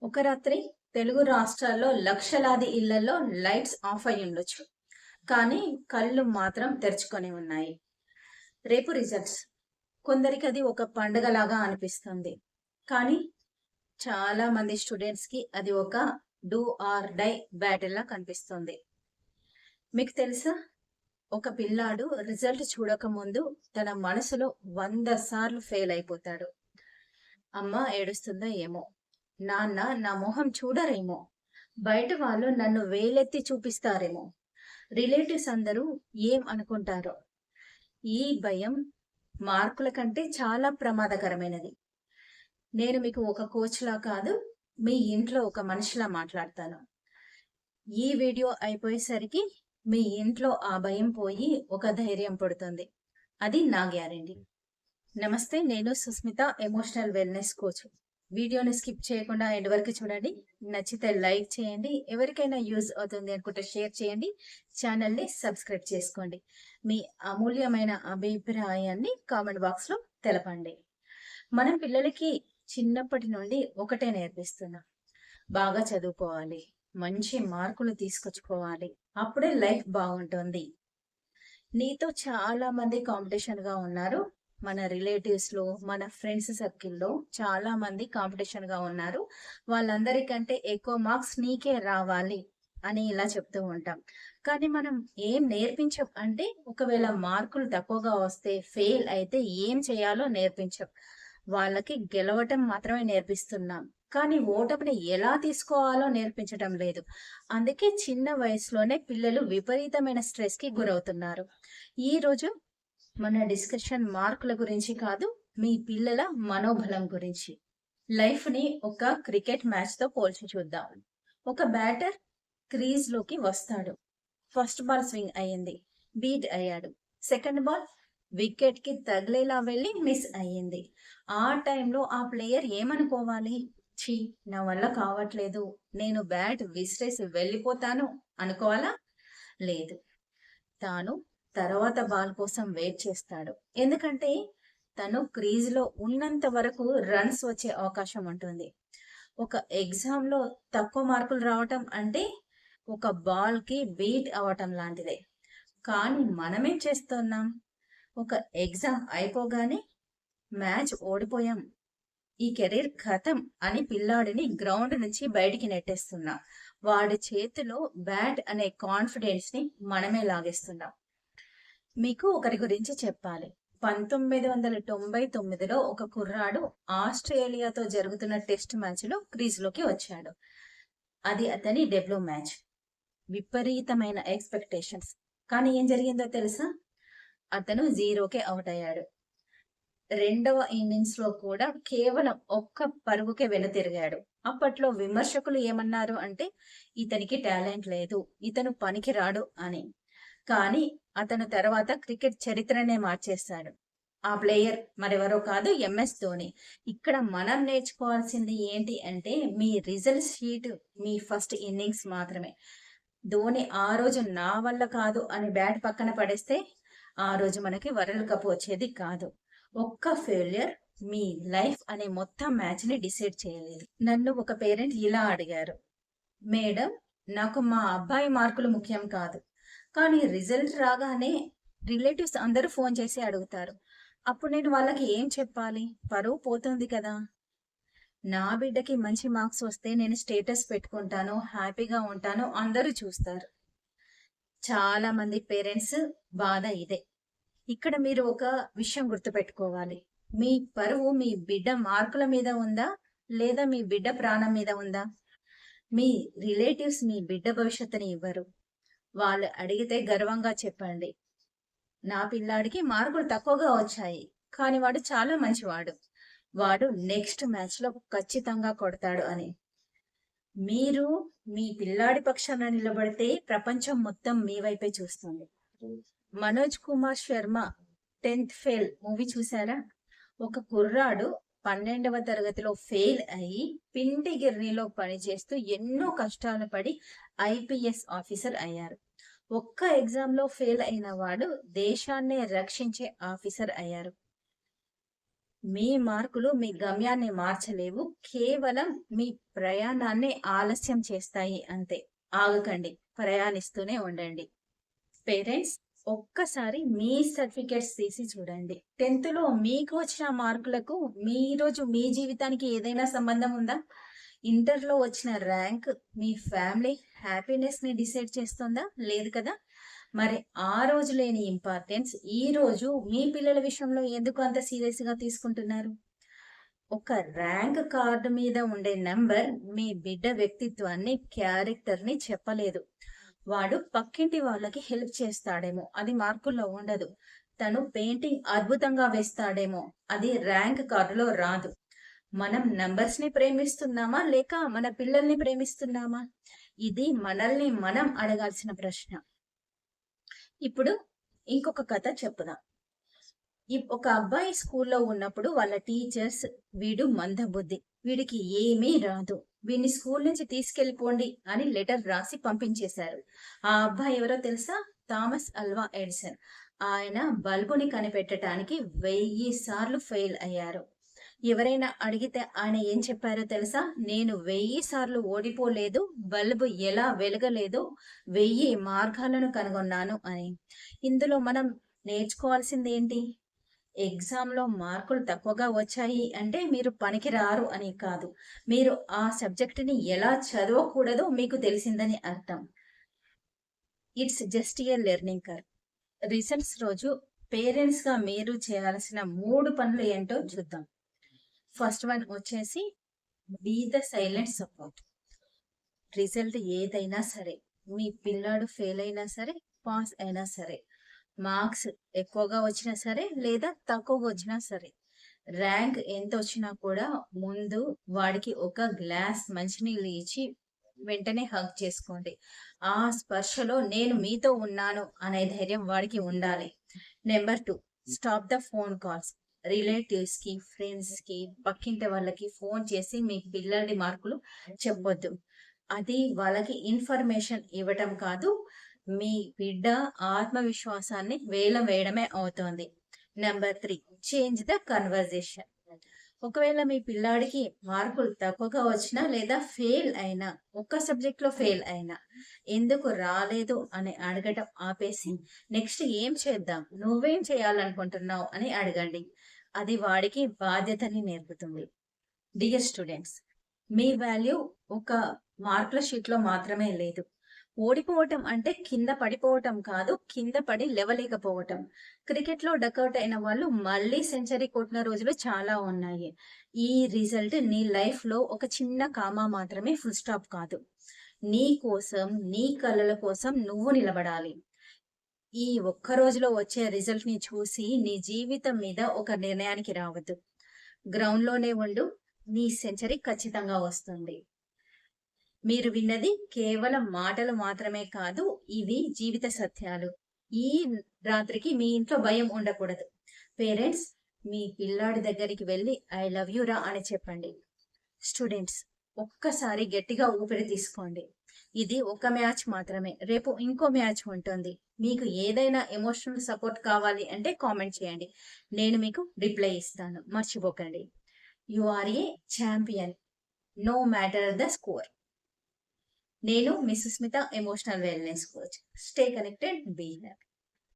ఒక రాత్రి తెలుగు రాష్ట్రాల్లో లక్షలాది ఇళ్లలో లైట్స్ ఆఫ్ అయి ఉండొచ్చు. కానీ కళ్ళు మాత్రం తెరుచుకొని ఉన్నాయి. రేపు రిజల్ట్స్. కొందరికి అది ఒక పండుగలాగా అనిపిస్తుంది. కానీ చాలా మంది స్టూడెంట్స్‌కి అది ఒక డూ ఆర్ డై బ్యాటిల్‌లా కనిపిస్తుంది. మీకు తెలుసా? ఒక పిల్లాడు రిజల్ట్ చూడకముందు తన మనసులో 100 సార్లు ఫెయిల్ అయిపోతాడు. అమ్మ ఏడుస్తుందో ఏమో! నాన్న నా మొహం చూడరేమో! బయట వాళ్ళు నన్ను వేలెత్తి చూపిస్తారేమో! రిలేటివ్స్ అందరూ ఏం అనుకుంటారో! ఈ భయం మార్కుల కంటే చాలా ప్రమాదకరమైనది. నేను మీకు ఒక కోచ్‌లా కాదు, మీ ఇంట్లో ఒక మనిషిలా మాట్లాడతాను. ఈ వీడియో అయిపోయేసరికి మీ ఇంట్లో ఆ భయం పోయి ఒక ధైర్యం పుడుతుంది. అది నా గ్యారంటీ. నమస్తే, నేను సుస్మిత, ఎమోషనల్ వెల్‌నెస్ కోచ్. వీడియోని స్కిప్ చేయకుండా ఎండ్ వరకు చూడండి. నచ్చితే లైక్ చేయండి. ఎవరికైనా యూజ్ అవుతుంది అనుకుంటే షేర్ చేయండి. ఛానల్‌ని సబ్స్క్రైబ్ చేసుకోండి. మీ అమూల్యమైన అభిప్రాయాన్ని కామెంట్ బాక్స్‌లో తెలపండి. మనం పిల్లలకి చిన్నప్పటి నుండి ఒకటే నేర్పిస్తున్నాం. బాగా చదువుకోవాలి. మంచి మార్కులు తీసుకొచ్చుకోవాలి. అప్పుడే లైఫ్ బాగుంటుంది. నీతో చాలా మంది కాంపిటీషన్‌గా ఉన్నారు. మన రిలేటివ్స్‌లో, మన ఫ్రెండ్స్ సర్కిల్‌లో చాలా మంది కాంపిటీషన్‌గా ఉన్నారు. వాళ్ళందరికంటే ఎక్కువ మార్క్స్ నీకే రావాలి అని ఇలా చెప్తూ ఉంటాం. కానీ మనం ఏం నేర్పించం అంటే ఒకవేళ మార్కులు తక్కువగా వస్తే, ఫెయిల్ అయితే ఏం చేయాలో నేర్పించం. వాళ్ళకి గెలవటం మాత్రమే నేర్పిస్తున్నాం. కానీ ఓటమిని ఎలా తీసుకోవాలో నేర్పించటం లేదు. అందుకే చిన్న వయసులోనే పిల్లలు విపరీతమైన స్ట్రెస్‌కి గురవుతున్నారు. ఈరోజు మన డిస్కషన్ మార్కుల గురించి కాదు, మీ పిల్లల మనోబలం గురించి. లైఫ్‌ని ఒక క్రికెట్ మ్యాచ్‌తో పోల్చి చూద్దాం. ఒక బ్యాటర్ క్రీజ్‌లోకి వస్తాడు. ఫస్ట్ బాల్ స్వింగ్ అయ్యింది. బీట్ అయ్యాడు. సెకండ్ బాల్ వికెట్‌కి తగిలేలా వెళ్లి మిస్ అయ్యింది. ఆ టైంలో ఆ ప్లేయర్ ఏమనుకోవాలి? ఛీ! నా వల్ల కావట్లేదు. నేను బ్యాట్ విసిరేసి వెళ్ళిపోతాను అనుకోవాలా? లేదు. తాను తర్వాత బాల్ కోసం వెయిట్ చేస్తాడు. ఎందుకంటే తను క్రీజ్‌లో ఉన్నంత వరకు రన్స్ వచ్చే అవకాశం ఉంటుంది. ఒక ఎగ్జామ్‌లో తక్కువ మార్కులు రావటం అంటే ఒక బాల్‌కి బీట్ అవ్వటం లాంటిదే. కానీ మనమేం చేస్తున్నాం? ఒక ఎగ్జామ్ అయిపోగానే మ్యాచ్ ఓడిపోయాం, ఈ కెరీర్ ఖతం అని పిల్లాడిని గ్రౌండ్ నుంచి బయటికి నెట్టేస్తున్నాం. వాడి చేతిలో బ్యాట్ అనే కాన్ఫిడెన్స్‌ని మనమే లాగేస్తున్నాం. మీకు ఒకరి గురించి చెప్పాలి. 1999లో ఒక కుర్రాడు ఆస్ట్రేలియాతో జరుగుతున్న టెస్ట్ మ్యాచ్‌లో క్రీజ్‌లోకి వచ్చాడు. అది అతని డెబ్యూ మ్యాచ్. విపరీతమైన ఎక్స్‌పెక్టేషన్స్. కానీ ఏం జరిగిందో తెలుసా? అతను 0కే ఔట్ అయ్యాడు. రెండవ ఇన్నింగ్స్‌లో కూడా కేవలం ఒక్క పరుగుకే వెనుతిరిగాడు. అప్పట్లో విమర్శకులు ఏమన్నారు అంటే, ఇతనికి టాలెంట్ లేదు, ఇతను పనికిరాడు అని. కానీ అతను తర్వాత క్రికెట్ చరిత్రనే మార్చేశాడు. ఆ ప్లేయర్ మరెవరో కాదు, ఎంఎస్ ధోని. ఇక్కడ మనం నేర్చుకోవాల్సింది ఏంటి అంటే, మీ రిజల్ట్ షీట్ మీ ఫస్ట్ ఇన్నింగ్స్ మాత్రమే. ధోని ఆ రోజు నా వల్ల కాదు అని బ్యాట్ పక్కన పడేస్తే, ఆ రోజు మనకి వరల్డ్ కప్ వచ్చేది కాదు. ఒక్క ఫెయిల్యూర్ మీ లైఫ్ అనే మొత్తం మ్యాచ్‌ని డిసైడ్ చేయలేదు. నన్ను ఒక పేరెంట్ ఇలా అడిగారు, మేడం, నాకు మా అబ్బాయి మార్కులు ముఖ్యం కాదు. కానీ రిజల్ట్ రాగానే రిలేటివ్స్ అందరూ ఫోన్ చేసి అడుగుతారు. అప్పుడు నేను వాళ్ళకి ఏం చెప్పాలి? పరువు పోతుంది కదా! నా బిడ్డకి మంచి మార్క్స్ వస్తే నేను స్టేటస్ పెట్టుకుంటాను, హ్యాపీగా ఉంటాను, అందరూ చూస్తారు. చాలా మంది పేరెంట్స్ బాధ ఇదే. ఇక్కడ మీరు ఒక విషయం గుర్తుపెట్టుకోవాలి. మీ పరువు మీ బిడ్డ మార్కుల మీద ఉందా? లేదా మీ బిడ్డ ప్రాణం మీద ఉందా? మీ రిలేటివ్స్ మీ బిడ్డ భవిష్యత్తుని ఇవ్వరు. వాళ్ళు అడిగితే గర్వంగా చెప్పండి, నా పిల్లాడికి మార్కులు తక్కువగా వచ్చాయి, కానీ వాడు చాలా మంచివాడు. వాడు నెక్స్ట్ మ్యాచ్‌లో ఖచ్చితంగా కొడతాడు అని. మీరు మీ పిల్లాడి పక్షాన నిలబడితే ప్రపంచం మొత్తం మీ వైపే చూస్తుంది. మనోజ్ కుమార్ శర్మ 10థ్ ఫెయిల్ మూవీ చూసారా? ఒక కుర్రాడు 12వ తరగతిలో ఫెయిల్ అయ్యి పిండి గిర్నీలో పనిచేస్తూ ఎన్నో కష్టాలు పడి ఐపీఎస్ ఆఫీసర్ అయ్యారు. ఒక్క ఎగ్జామ్‌లో ఫెయిల్ అయిన వాడు దేశాన్నే రక్షించే ఆఫీసర్ అయ్యారు. మీ మార్కులు మీ గమ్యాన్ని మార్చలేవు. కేవలం మీ ప్రయాణాన్ని ఆలస్యం చేస్తాయి అంతే. ఆగకండి. ప్రయాణిస్తూనే ఉండండి. పేరెంట్స్, ఒక్కసారి మీ సర్టిఫికేట్స్ తీసి చూడండి. 10th మీకు వచ్చిన మార్కులకు రోజు మీ జీవితానికి ఏదైనా సంబంధం ఉందా? ఇంటర్లో వచ్చిన ర్యాంక్ మీ ఫ్యామిలీ హ్యాపీనెస్ని డిసైడ్ చేస్తుందా? లేదు కదా. మరి ఆ రోజు లేని ఇంపార్టెన్స్ ఈ రోజు మీ పిల్లల విషయంలో ఎందుకు అంత సీరియస్గా తీసుకుంటున్నారు? ఒక ర్యాంక్ కార్డు మీద ఉండే నెంబర్ మీ బిడ్డ వ్యక్తిత్వాన్ని, క్యారెక్టర్ని చెప్పలేదు. వాడు పక్కింటి వాళ్ళకి హెల్ప్ చేస్తాడేమో, అది మార్కుల్లో ఉండదు. తను పెయింటింగ్ అద్భుతంగా వేస్తాడేమో, అది ర్యాంక్ కార్డులో రాదు. మనం నంబర్స్ ని ప్రేమిస్తున్నామా లేక మన పిల్లల్ని ప్రేమిస్తున్నామా? ఇది మనల్ని మనం అడగాల్సిన ప్రశ్న. ఇప్పుడు ఇంకొక కథ చెప్పుదాం. ఒక అబ్బాయి స్కూల్లో ఉన్నప్పుడు వాళ్ళ టీచర్స్, వీడు మందబుద్ధి, వీడికి ఏమీ రాదు, వీడిని స్కూల్ నుంచి తీసుకెళ్ళిపోండి అని లెటర్ రాసి పంపించేశారు. ఆ అబ్బాయి ఎవరో తెలుసా? Thomas Alva Edison. ఆయన బల్బుని కనిపెట్టడానికి 1000 సార్లు ఫెయిల్ అయ్యారు. ఎవరైనా అడిగితే ఆయన ఏం చెప్పారో తెలుసా? నేను 1000 సార్లు ఓడిపోలేదు, బల్బు ఎలా వెలగలేదో 1000 మార్గాలను కనుగొన్నాను అని. ఇందులో మనం నేర్చుకోవాల్సింది ఏంటి? ఎగ్జామ్లో మార్కులు తక్కువగా వచ్చాయి అంటే మీరు పనికిరారు అని కాదు. మీరు ఆ సబ్జెక్టుని ఎలా చదవకూడదో మీకు తెలిసిందని అర్థం. It's just a learning curve. Results రోజు పేరెంట్స్గా మీరు చేయాల్సిన 3 పనులు ఏంటో చూద్దాం. ఫస్ట్ వన్ వచ్చేసి be the silent support. Result ఏదైనా సరే, మీ పిల్లాడు ఫెయిల్ అయినా సరే, పాస్ అయినా సరే, మార్క్స్ ఎక్కువగా వచ్చినా సరే లేదా తక్కువగా వచ్చినా సరే, ర్యాంక్ ఎంత వచ్చినా కూడా ముందు వాడికి ఒక గ్లాస్ మంచినీళ్ళు ఇచ్చి వెంటనే హగ్ చేసుకోండి. ఆ స్పర్శలో నేను మీతో ఉన్నాను అనే ధైర్యం వాడికి ఉండాలి. Number 2, stop the phone calls. Relatives కి, ఫ్రెండ్స్ కి, పక్కింటి వాళ్ళకి ఫోన్ చేసి మీ పిల్లడి మార్కులు చెప్పొద్దు. అది వాళ్ళకి ఇన్ఫర్మేషన్ ఇవ్వటం కాదు, మీ బిడ్డ ఆత్మవిశ్వాసాన్ని వేలం వేయడమే అవుతోంది. Number 3, change the conversation. ఒకవేళ మీ పిల్లాడికి మార్కులు తక్కువగా వచ్చినా లేదా ఫెయిల్ అయినా, ఒక్క సబ్జెక్ట్లో ఫెయిల్ అయినా, ఎందుకు రాలేదు అని అడగటం ఆపేసి నెక్స్ట్ ఏం చేద్దాం, నువ్వేం చేయాలనుకుంటున్నావు అని అడగండి. అది వాడికి బాధ్యతని నేర్పుతుంది. డియర్ స్టూడెంట్స్, మీ వాల్యూ ఒక మార్కుల షీట్లో మాత్రమే లేదు. ఓడిపోవటం అంటే కింద పడిపోవటం కాదు, కింద పడి లేవలేకపోవటం. క్రికెట్లో డకౌట్ అయిన వాళ్ళు మళ్ళీ సెంచరీ కొట్టిన రోజులు చాలా ఉన్నాయి. ఈ రిజల్ట్ నీ లైఫ్లో ఒక చిన్న కామా మాత్రమే, ఫుల్ స్టాప్ కాదు. నీ కోసం, నీ కళల కోసం నువ్వు నిలబడాలి. ఈ ఒక్క రోజులో వచ్చే రిజల్ట్ ని చూసి నీ జీవితం మీద ఒక నిర్ణయానికి రావద్దు. గ్రౌండ్లోనే ఉండు, నీ సెంచరీ ఖచ్చితంగా వస్తుంది. మీరు విన్నది కేవలం మాటలు మాత్రమే కాదు, ఇవి జీవిత సత్యాలు. ఈ రాత్రికి మీ ఇంట్లో భయం ఉండకూడదు. పేరెంట్స్, మీ పిల్లాడి దగ్గరికి వెళ్ళి ఐ లవ్ యూ రా అని చెప్పండి. స్టూడెంట్స్, ఒక్కసారి గట్టిగా ఊపిరి తీసుకోండి. ఇది ఒక మ్యాచ్ మాత్రమే, రేపు ఇంకో మ్యాచ్ ఉంటుంది. మీకు ఏదైనా ఎమోషనల్ సపోర్ట్ కావాలి అంటే కామెంట్ చేయండి, నేను మీకు రిప్లై ఇస్తాను. మర్చిపోకండి, you are a champion, no matter the score. నేను మీ Susmitha, emotional wellness coach. Stay connected, be happy.